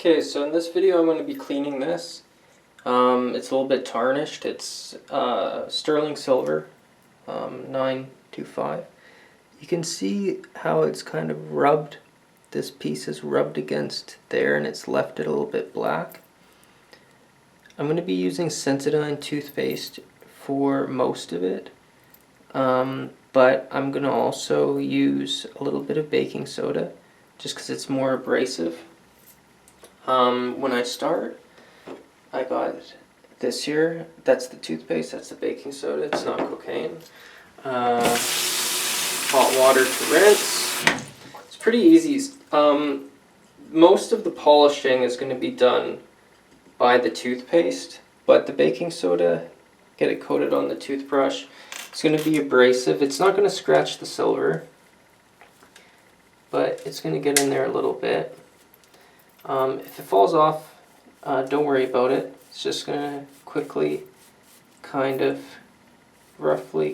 Okay, so in this video I'm going to be cleaning this. It's a little bit tarnished. It's sterling silver, 925. You can see how it's kind of rubbed. This piece is rubbed against there and it's left it a little bit black. I'm going to be using Sensodyne toothpaste for most of it. But I'm going to also use a little bit of baking soda just because it's more abrasive. When I start, I got this here. That's the toothpaste, that's the baking soda, it's not cocaine. Hot water to rinse. It's pretty easy. Most of the polishing is going to be done by the toothpaste, but the baking soda, get it coated on the toothbrush. It's going to be abrasive. It's not going to scratch the silver, but it's going to get in there a little bit. If it falls off, don't worry about it. It's just going to quickly,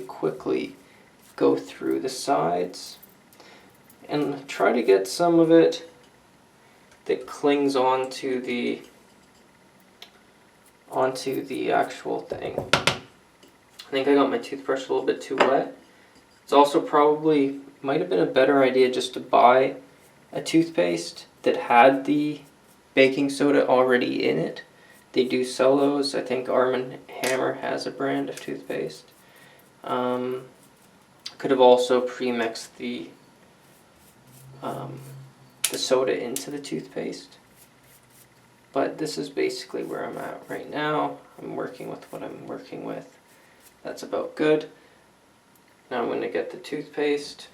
quickly go through the sides and try to get some of it that clings onto the actual thing. I think I got my toothbrush a little bit too wet. It's also probably might have been a better idea just to buy a toothpaste that had the baking soda already in it. They do sell those. I think Arm & Hammer has a brand of toothpaste. Could have also pre-mixed the soda into the toothpaste. But this is basically where I'm at right now. I'm working with what I'm working with. That's about good. Now I'm going to get the toothpaste.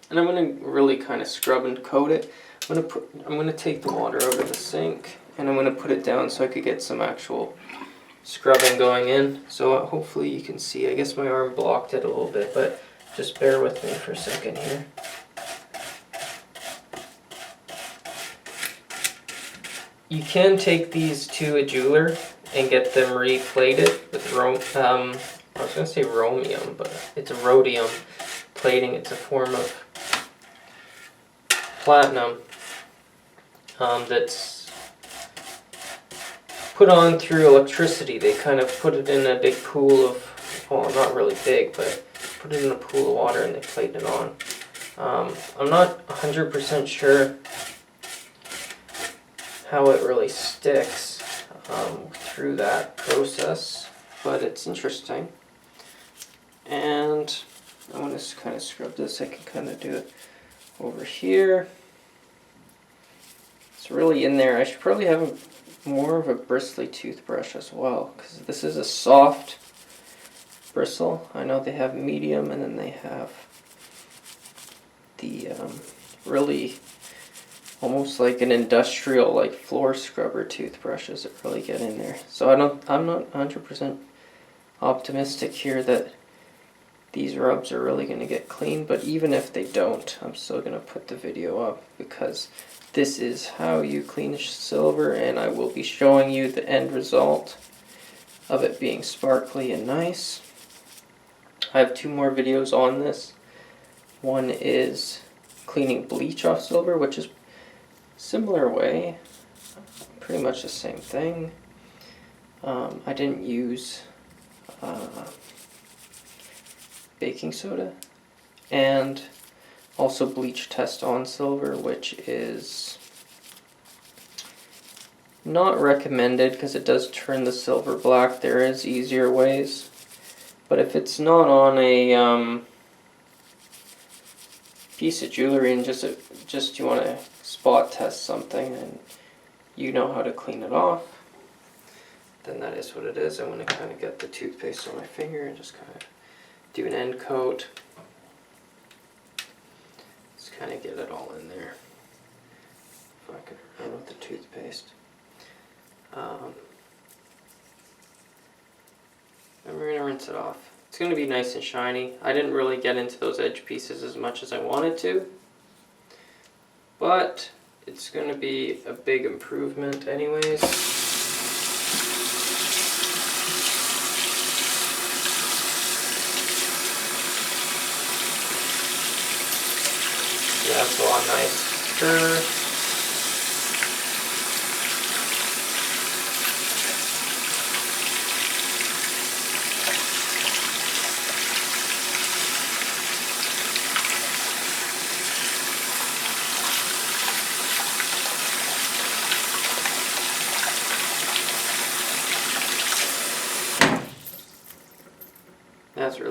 And I'm going to really kind of scrub and coat it. I'm going to take the water out of the sink and I'm going to put it down so I could get some actual scrubbing going in. So hopefully you can see. I guess my arm blocked it a little bit, but just bear with me for a second here. You can take these to a jeweler and get them replated with I was going to say rhodium, but it's a rhodium plating. It's a form of platinum that's put on through electricity. They kind of put it in a big pool of, well, not really big, but put it in a pool of water and they plate it on. I'm not 100% sure how it really sticks through that process, but it's interesting. And I want to kind of scrub this. I can kind of do it over here. It's really in there. I should probably have more of a bristly toothbrush as well, because this is a soft bristle. I know they have medium and then they have the really almost like an industrial, like floor scrubber toothbrushes that really get in there. So I'm not 100% optimistic here that these rubs are really going to get clean, but even if they don't, I'm still going to put the video up because this is how you clean silver, and I will be showing you the end result of it being sparkly and nice. I have 2 more videos on this. One is cleaning bleach off silver, which is similar way, pretty much the same thing. I didn't use baking soda, and also bleach test on silver, which is not recommended because it does turn the silver black. There is easier ways, but if it's not on a piece of jewelry and just you want to spot test something and you know how to clean it off, then that is what it is. I want to kind of get the toothpaste on my finger and just kind of do an end coat. Just kind of get it all in there. If I could run with the toothpaste. And we're going to rinse it off. It's going to be nice and shiny. I didn't really get into those edge pieces as much as I wanted to, but it's going to be a big improvement anyways. Yeah, that's a lot nice. Stir.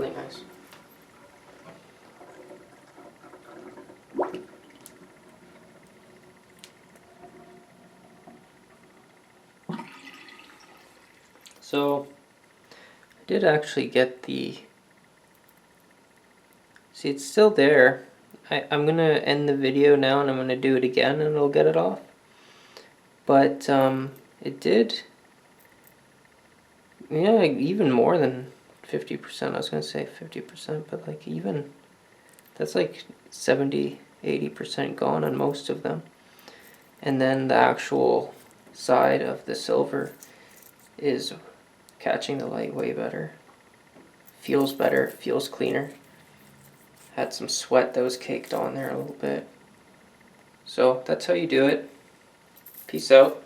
really nice. So I did actually get the, see, it's still there. I'm gonna end the video now and I'm gonna do it again and it'll get it off. But it did, yeah, even more than 50%. I was gonna say 50%, but like even, that's like 70-80% gone on most of them. And then the actual side of the silver is catching the light way better. Feels better, feels cleaner. Had some sweat that was caked on there a little bit. So that's how you do it. Peace out.